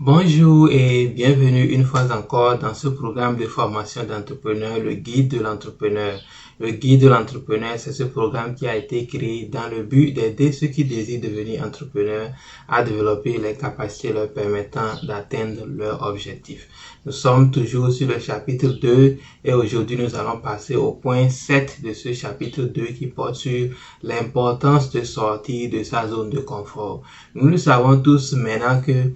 Bonjour et bienvenue une fois encore dans ce programme de formation d'entrepreneur, le guide de l'entrepreneur. Le guide de l'entrepreneur, c'est ce programme qui a été créé dans le but d'aider ceux qui désirent devenir entrepreneurs à développer les capacités leur permettant d'atteindre leurs objectifs. Nous sommes toujours sur le chapitre 2 et aujourd'hui nous allons passer au point 7 de ce chapitre 2 qui porte sur l'importance de sortir de sa zone de confort. Nous le savons tous maintenant que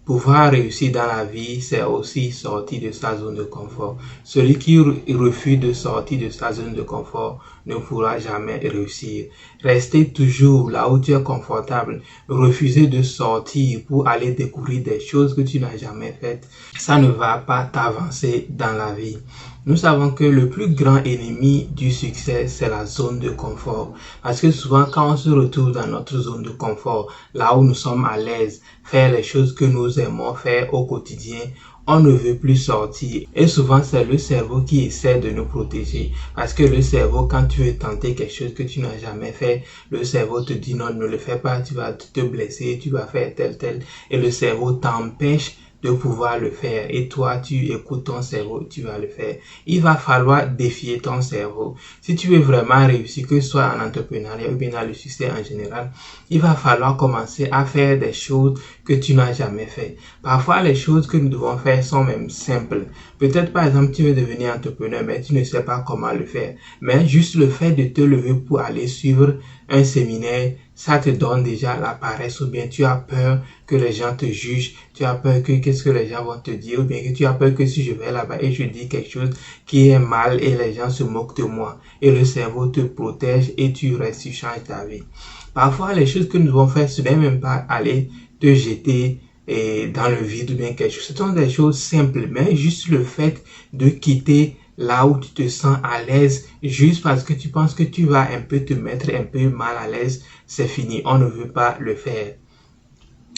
pouvoir réussir dans la vie, c'est aussi sortir de sa zone de confort. Celui qui refuse de sortir de sa zone de confort ne pourra jamais réussir. Rester toujours là où tu es confortable, refuser de sortir pour aller découvrir des choses que tu n'as jamais faites, ça ne va pas t'avancer dans la vie. Nous savons que le plus grand ennemi du succès, c'est la zone de confort. Parce que souvent, quand on se retrouve dans notre zone de confort, là où nous sommes à l'aise, faire les choses que nous aimons faire au quotidien, on ne veut plus sortir. Et souvent, c'est le cerveau qui essaie de nous protéger. Parce que le cerveau, quand tu veux tenter quelque chose que tu n'as jamais fait, le cerveau te dit non, ne le fais pas, tu vas te blesser, tu vas faire tel. Et le cerveau t'empêche de pouvoir le faire et toi tu écoutes ton cerveau, tu vas le faire. Il va falloir défier ton cerveau. Si tu veux vraiment réussir, que ce soit en entrepreneuriat ou bien dans le succès en général, il va falloir commencer à faire des choses que tu n'as jamais fait. Parfois, les choses que nous devons faire sont même simples. Peut-être par exemple, tu veux devenir entrepreneur, mais tu ne sais pas comment le faire. Mais juste le fait de te lever pour aller suivre un séminaire, ça te donne déjà la paresse, ou bien tu as peur que les gens te jugent, tu as peur que qu'est-ce que les gens vont te dire, ou bien que tu as peur que si je vais là-bas et je dis quelque chose qui est mal et les gens se moquent de moi, et le cerveau te protège et tu restes, tu changes ta vie. Parfois, les choses que nous devons faire, ce n'est même pas aller te jeter dans le vide ou bien quelque chose. Ce sont des choses simples, mais juste le fait de quitter là où tu te sens à l'aise, juste parce que tu penses que tu vas un peu te mettre un peu mal à l'aise, c'est fini, on ne veut pas le faire.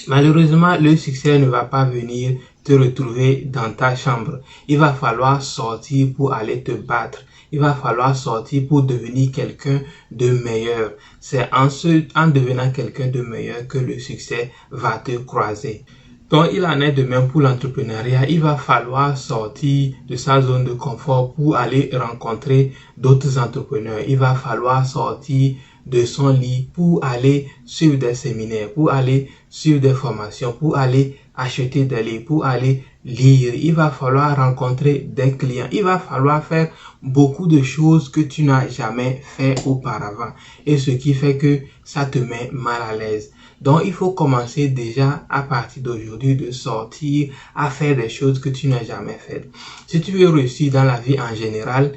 Malheureusement, le succès ne va pas venir te retrouver dans ta chambre. Il va falloir sortir pour aller te battre. Il va falloir sortir pour devenir quelqu'un de meilleur. C'est en devenant quelqu'un de meilleur que le succès va te croiser. Donc, il en est de même pour l'entrepreneuriat. Il va falloir sortir de sa zone de confort pour aller rencontrer d'autres entrepreneurs. Il va falloir sortir de son lit pour aller suivre des séminaires, pour aller suivre des formations, pour aller acheter des livres, pour aller lire. Il va falloir rencontrer des clients. Il va falloir faire beaucoup de choses que tu n'as jamais fait auparavant. Et ce qui fait que ça te met mal à l'aise. Donc, il faut commencer déjà à partir d'aujourd'hui de sortir à faire des choses que tu n'as jamais faites. Si tu veux réussir dans la vie en général,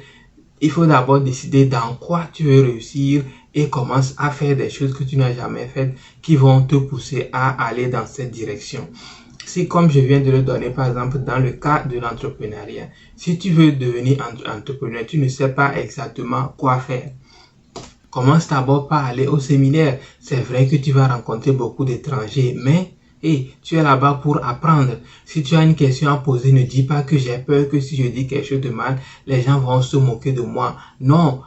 il faut d'abord décider dans quoi tu veux réussir et commence à faire des choses que tu n'as jamais faites qui vont te pousser à aller dans cette direction. Si, comme je viens de le donner, par exemple, dans le cas de l'entrepreneuriat, si tu veux devenir entrepreneur, tu ne sais pas exactement quoi faire. Commence d'abord par aller au séminaire. C'est vrai que tu vas rencontrer beaucoup d'étrangers, mais tu es là-bas pour apprendre. Si tu as une question à poser, ne dis pas que j'ai peur que si je dis quelque chose de mal, les gens vont se moquer de moi. Non,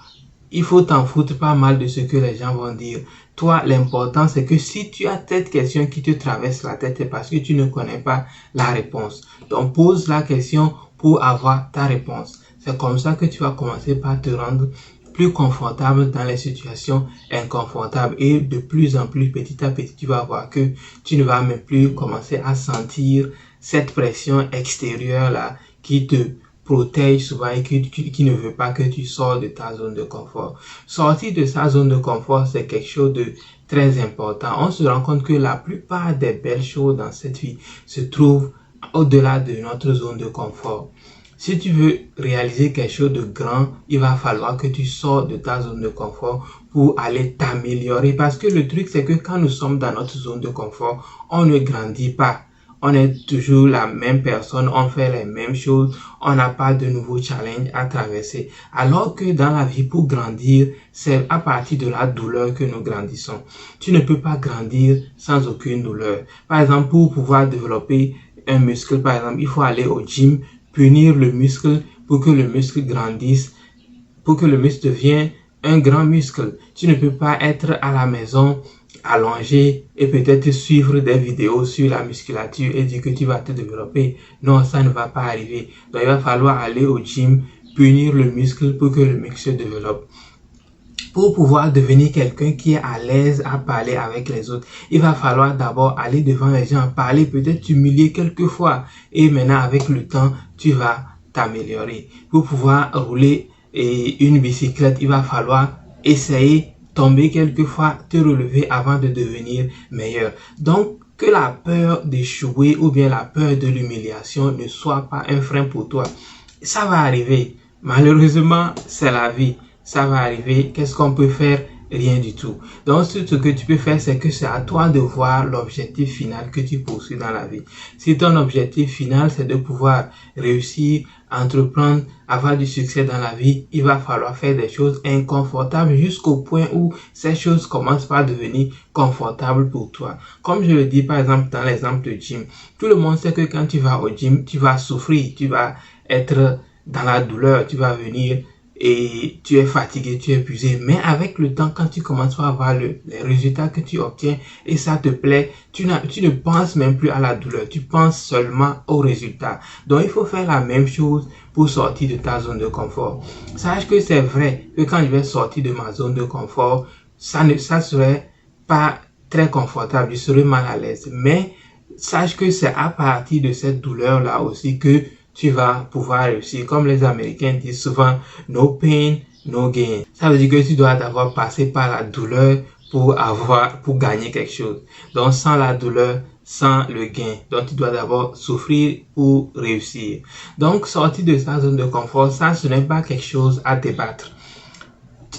il faut t'en foutre pas mal de ce que les gens vont dire. Toi, l'important, c'est que si tu as cette question qui te traverse la tête, c'est parce que tu ne connais pas la réponse. Donc, pose la question pour avoir ta réponse. C'est comme ça que tu vas commencer par te rendre plus confortable dans les situations inconfortables et de plus en plus, petit à petit, tu vas voir que tu ne vas même plus commencer à sentir cette pression extérieure là qui te protège souvent et qui ne veut pas que tu sors de ta zone de confort. Sortir de sa zone de confort, c'est quelque chose de très important. On se rend compte que la plupart des belles choses dans cette vie se trouvent au-delà de notre zone de confort. Si tu veux réaliser quelque chose de grand, il va falloir que tu sors de ta zone de confort pour aller t'améliorer. Parce que le truc, c'est que quand nous sommes dans notre zone de confort, on ne grandit pas. On est toujours la même personne, on fait les mêmes choses, on n'a pas de nouveaux challenges à traverser. Alors que dans la vie, pour grandir, c'est à partir de la douleur que nous grandissons. Tu ne peux pas grandir sans aucune douleur. Par exemple, pour pouvoir développer un muscle, par exemple, il faut aller au gym, punir le muscle pour que le muscle grandisse, pour que le muscle devienne un grand muscle. Tu ne peux pas être à la maison allonger et peut-être suivre des vidéos sur la musculature et dire que tu vas te développer. Non, ça ne va pas arriver. Donc, il va falloir aller au gym, punir le muscle pour que le muscle se développe. Pour pouvoir devenir quelqu'un qui est à l'aise à parler avec les autres, il va falloir d'abord aller devant les gens, parler, peut-être t'humilier quelquefois. Et maintenant, avec le temps, tu vas t'améliorer. Pour pouvoir rouler une bicyclette, il va falloir essayer, tomber quelquefois, te relever avant de devenir meilleur. Donc, que la peur d'échouer ou bien la peur de l'humiliation ne soit pas un frein pour toi. Ça va arriver. Malheureusement, c'est la vie. Ça va arriver. Qu'est-ce qu'on peut faire? Rien du tout. Donc, ce que tu peux faire, c'est que c'est à toi de voir l'objectif final que tu poursuis dans la vie. Si ton objectif final, c'est de pouvoir réussir, entreprendre, avoir du succès dans la vie, il va falloir faire des choses inconfortables jusqu'au point où ces choses commencent par devenir confortables pour toi. Comme je le dis par exemple dans l'exemple de gym, tout le monde sait que quand tu vas au gym, tu vas souffrir, tu vas être dans la douleur, tu vas venir et tu es fatigué, tu es épuisé. Mais avec le temps, quand tu commences à voir les résultats que tu obtiens et ça te plaît, tu ne penses même plus à la douleur, tu penses seulement aux résultats. Donc, il faut faire la même chose pour sortir de ta zone de confort. Sache que c'est vrai que quand je vais sortir de ma zone de confort, ça serait pas très confortable, je serais mal à l'aise. Mais sache que c'est à partir de cette douleur-là aussi que tu vas pouvoir réussir. Comme les Américains disent souvent, no pain, no gain. Ça veut dire que tu dois d'abord passer par la douleur pour gagner quelque chose. Donc, sans la douleur, sans le gain. Donc, tu dois d'abord souffrir pour réussir. Donc, sortir de sa zone de confort, ça, ce n'est pas quelque chose à débattre.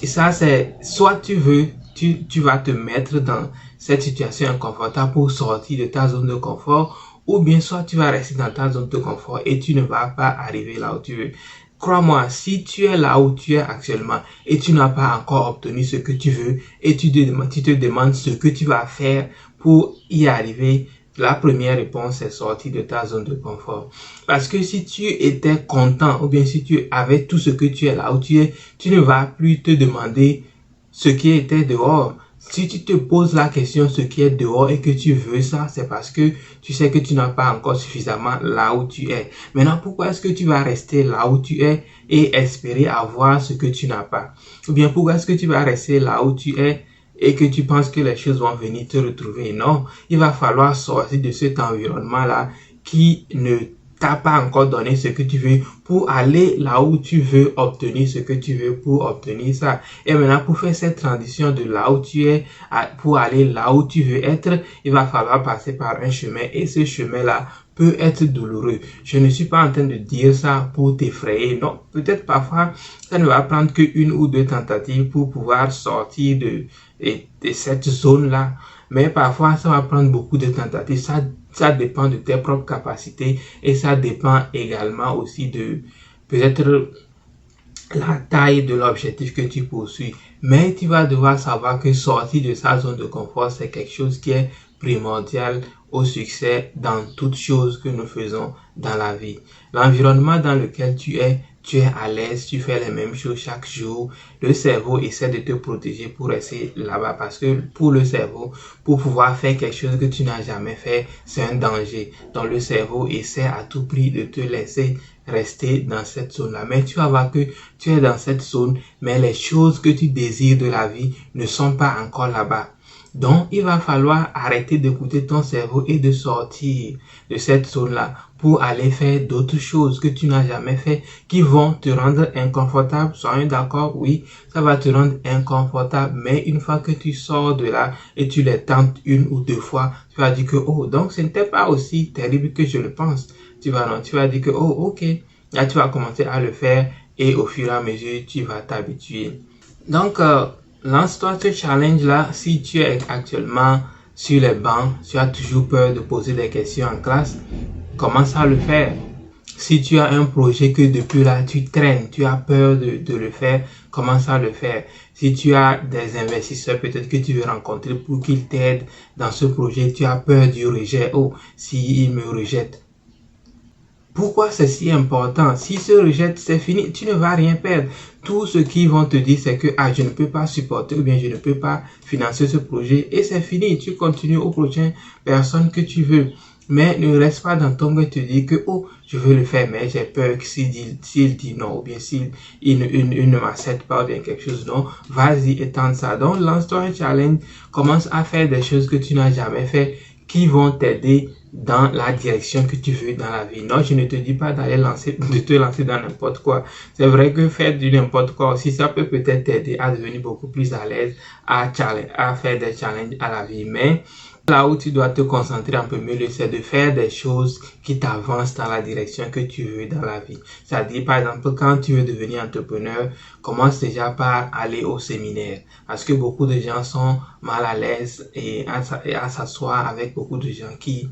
Et ça, c'est, soit tu vas te mettre dans cette situation inconfortable pour sortir de ta zone de confort, ou bien soit tu vas rester dans ta zone de confort et tu ne vas pas arriver là où tu veux. Crois-moi, si tu es là où tu es actuellement et tu n'as pas encore obtenu ce que tu veux et tu te demandes ce que tu vas faire pour y arriver, la première réponse est sortir de ta zone de confort. Parce que si tu étais content ou bien si tu avais tout ce que tu es là où tu es, tu ne vas plus te demander ce qui était dehors. Si tu te poses la question ce qui est dehors et que tu veux ça, c'est parce que tu sais que tu n'as pas encore suffisamment là où tu es. Maintenant, pourquoi est-ce que tu vas rester là où tu es et espérer avoir ce que tu n'as pas? Ou bien pourquoi est-ce que tu vas rester là où tu es et que tu penses que les choses vont venir te retrouver? Non, il va falloir sortir de cet environnement-là qui ne t'as pas encore donné ce que tu veux pour aller là où tu veux obtenir ce que tu veux pour obtenir ça. Et maintenant, pour faire cette transition de là où tu es pour aller là où tu veux être, il va falloir passer par un chemin et ce chemin-là peut être douloureux. Je ne suis pas en train de dire ça pour t'effrayer. Non, peut-être parfois, ça ne va prendre qu'une ou deux tentatives pour pouvoir sortir de cette zone-là. Mais parfois, ça va prendre beaucoup de tentatives. Ça dépend de tes propres capacités et ça dépend également aussi de peut-être la taille de l'objectif que tu poursuis. Mais tu vas devoir savoir que sortir de sa zone de confort, c'est quelque chose qui est primordial au succès dans toutes choses que nous faisons dans la vie. L'environnement dans lequel tu es à l'aise, tu fais les mêmes choses chaque jour. Le cerveau essaie de te protéger pour rester là-bas parce que pour le cerveau, pour pouvoir faire quelque chose que tu n'as jamais fait, c'est un danger. Donc le cerveau essaie à tout prix de te laisser rester dans cette zone-là. Mais tu vas voir que tu es dans cette zone, mais les choses que tu désires de la vie ne sont pas encore là-bas. Donc, il va falloir arrêter d'écouter ton cerveau et de sortir de cette zone-là pour aller faire d'autres choses que tu n'as jamais fait qui vont te rendre inconfortable. Soyons d'accord, oui, ça va te rendre inconfortable. Mais une fois que tu sors de là et tu les tentes une ou deux fois, tu vas dire que, oh, donc ce n'était pas aussi terrible que je le pense. Tu vas dire que, oh, ok. Là, tu vas commencer à le faire et au fur et à mesure, tu vas t'habituer. Donc, lance-toi ce challenge-là. Si tu es actuellement sur les bancs, tu as toujours peur de poser des questions en classe, commence à le faire. Si tu as un projet que depuis là, tu traînes, tu as peur de le faire, commence à le faire. Si tu as des investisseurs peut-être que tu veux rencontrer pour qu'ils t'aident dans ce projet, tu as peur du rejet. Oh, s'ils me rejettent. Pourquoi c'est si important? S'ils se rejettent, c'est fini, tu ne vas rien perdre. Tout ce qu'ils vont te dire, c'est que je ne peux pas supporter ou bien je ne peux pas financer ce projet et c'est fini. Tu continues aux prochaines personnes que tu veux. Mais ne reste pas dans ton cœur et te dire que je veux le faire, mais j'ai peur que s'il dit non, ou bien s'il ne m'accepte pas, ou bien quelque chose, non, vas-y et tente ça. Donc, lance-toi un challenge, commence à faire des choses que tu n'as jamais fait, qui vont t'aider dans la direction que tu veux dans la vie. Non, je ne te dis pas de te lancer dans n'importe quoi. C'est vrai que faire du n'importe quoi aussi, ça peut peut-être t'aider à devenir beaucoup plus à l'aise, à faire des challenges à la vie. Mais là où tu dois te concentrer un peu mieux, c'est de faire des choses qui t'avancent dans la direction que tu veux dans la vie. C'est-à-dire, par exemple, quand tu veux devenir entrepreneur, commence déjà par aller au séminaire. Parce que beaucoup de gens sont mal à l'aise et à s'asseoir avec beaucoup de gens qui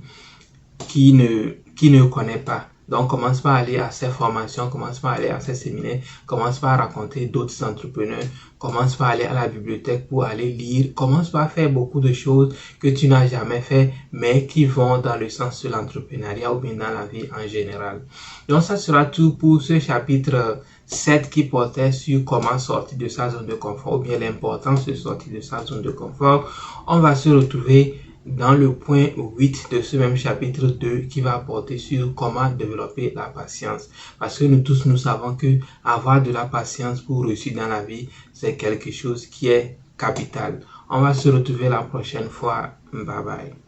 ne connaissent pas. Donc, commence par aller à ces formations, commence par aller à ces séminaires, commence par rencontrer d'autres entrepreneurs, commence par aller à la bibliothèque pour aller lire, commence par faire beaucoup de choses que tu n'as jamais fait, mais qui vont dans le sens de l'entrepreneuriat ou bien dans la vie en général. Donc, ça sera tout pour ce chapitre 7 qui portait sur comment sortir de sa zone de confort ou bien l'importance de sortir de sa zone de confort. On va se retrouver dans le point 8 de ce même chapitre 2 qui va porter sur comment développer la patience. Parce que nous tous, nous savons que avoir de la patience pour réussir dans la vie, c'est quelque chose qui est capital. On va se retrouver la prochaine fois. Bye bye.